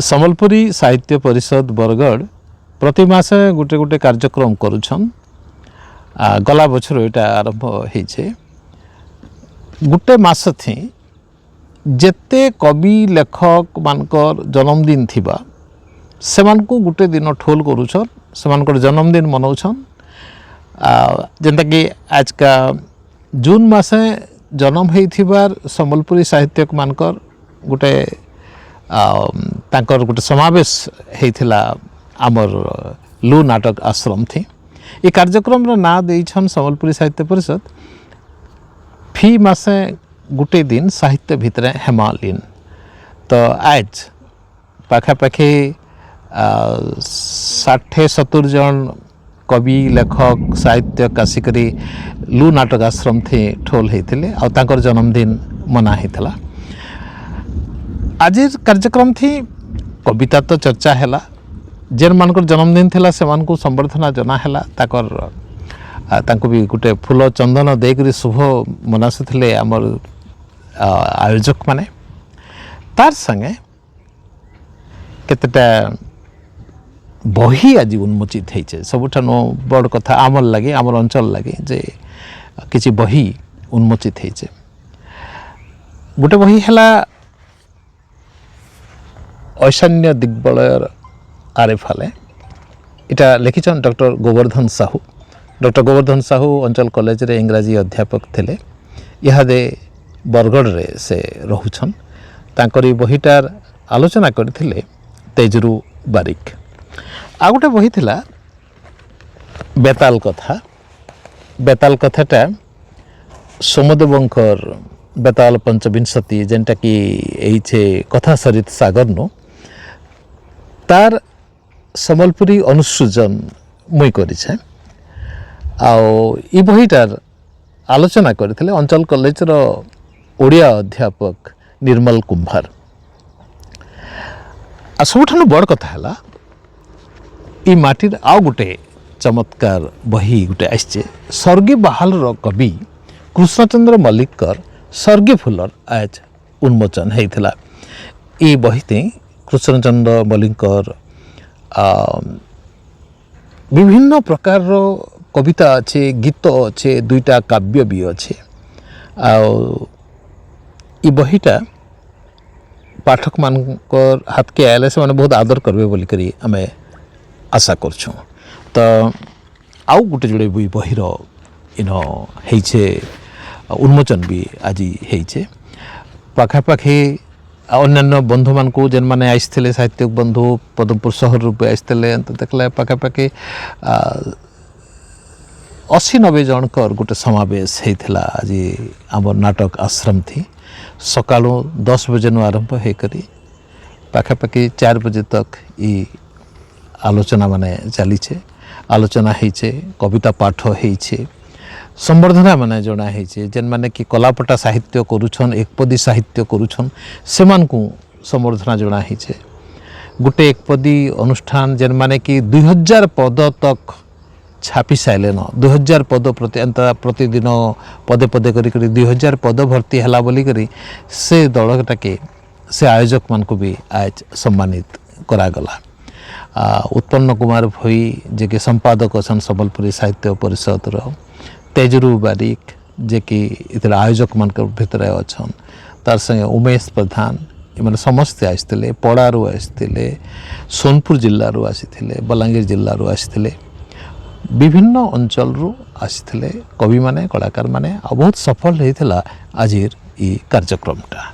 सम्बलपुरी साहित्य परिषद बरगढ़ प्रति मास गोटे गोटे कार्यक्रम करुछन। गला बछर एटा आरंभ होइछे। गोटे मास थी जेते कवि लेखक मानकर जन्मदिन थिबा सेमानकु गोटे दिन ठोल करुछन, सेमानकर जन्मदिन मनाउछन। जेंता कि आज का जून मासे जन्म होइथिबार सम्बलपुरी साहित्यक मानकर गोटे तांकर गोटे समावेश होइथिला आमर लू नाटक आश्रम थी। ये कार्यक्रम रा ना देइछन सम्बलपुरी साहित्य परिषद। फी मासे गोटे दिन साहित्य भितरे हेमालीन। तो आज पाखापाखि 60-70 जन कवि लेखक साहित्यक आसिकरी लू नाटक आश्रम थी ठोल होइथिले आ तांकर जन्मदिन मना होइथिला। आज कार्यक्रम थी कविता तो चर्चा हैला, जेन मानकर जन्मदिन थिला से मानकु संबर्धना जना हैला, ताकर तांको भी गोटे फूल चंदन देकरी शुभ मनासुथिले आमर आयोजक माने। तार संगे केतेटा बही आज उन्मोचित होइछे। सबुठानो बड़ कथा आमर लगे, आमर अंचल लगे जे किछि बही उन्मोचित होइछे। गोटे बही हैला ऐशान्य दिग्बलयर आरे फाले। इटा लिखिछन डॉक्टर गोवर्धन साहू। डॉक्टर गोवर्धन साहू अंचल कॉलेज रे इंग्राजी अध्यापक थिले। इहादे बरगढ़ रे से रहुछन। तांकरी बहीटार आलोचना करथिले तेजरू बारिक। आ गोटे बही थिला बेताल कथा। बेताल कथाटा सोमदेवंकर बेताल पंचविंशति जेनटा कि एइछे कथा सरित सागर नो तार सम्बलपुरी अनुसृजन मुई करिछे। आउ ई बहीटार आलोचना करथिले अंचल कॉलेज रो ओडिया अध्यापक निर्मल कुंभार। आ सबुठानु बड़ कथा हैला ई माटीर आउ गोटे चमत्कार बही गोटे आइछे। स्वर्गीय बहाल रो कवि कृष्णचंद्र मल्लिकर स्वर्गीय फुलर आज उन्मोचन होइथिला। ई बहीते कृष्णचंद्र मल्लिकर विभिन्न प्रकार रो कविता अच्छे, गीत अच्छे, दुईटा काव्य भी अच्छे। ई बहीटा पाठक मानकर हाथ के आयले से माने बहुत आदर करबे बोली करी हमें आशा करछुं। तो आउ गोटे जोड़े बहीर इन होइछे उन्मोचन भी आज होइछे। पाखापाखि अन्य बंधु मान को जेन माने आइसथिले साहित्यिक बंधु पदमपुर शहर रूपे आइसथिले देखले पाखापाखि 80-90 जनकर गोटे समावेश होइथिला आज आमर नाटक आश्रम थी। सकाळु 10 बजे नु आरंभ हे करी पाखापाखि 4 बजे तक ई आलोचना माने चलीछे। आलोचना होइछे, कविता पाठ होइछे, संबर्धना माने जना होइछे। जेन माने कि कलापटा साहित्य करूछन, एकपदी साहित्य करूछन, सेमानकु संबर्धना जना होइछे। गोटे एकपदी अनुष्ठान जेन माने कि 2000 पद तक छापी साइलेन। 2000 पद प्रतिदिन पदे पदे करी 2000 पद भर्ती हैला बोली करी से दलटाके से आयोजक मान को भी आज सम्मानित करागला। उत्पन्न कुमार भोई जे कि संपादक अछन सम्बलपुरी साहित्य परिषद रो, तेजरू बारिक जे कि इतला आयोजक मान भीतर अछन, तार संगे उमेश प्रधान इमाने समस्त आइसथिले। पड़ारू आइसथिले, सोनपुर जिल्ला रू आसिथिले, बलांगीर जिल्ला रू आसिथिले, विभिन्न अंचल रू आसिथिले कवि माने, कलाकार माने। बहुत सफल होइथिला आजिर ई कार्यक्रमटा।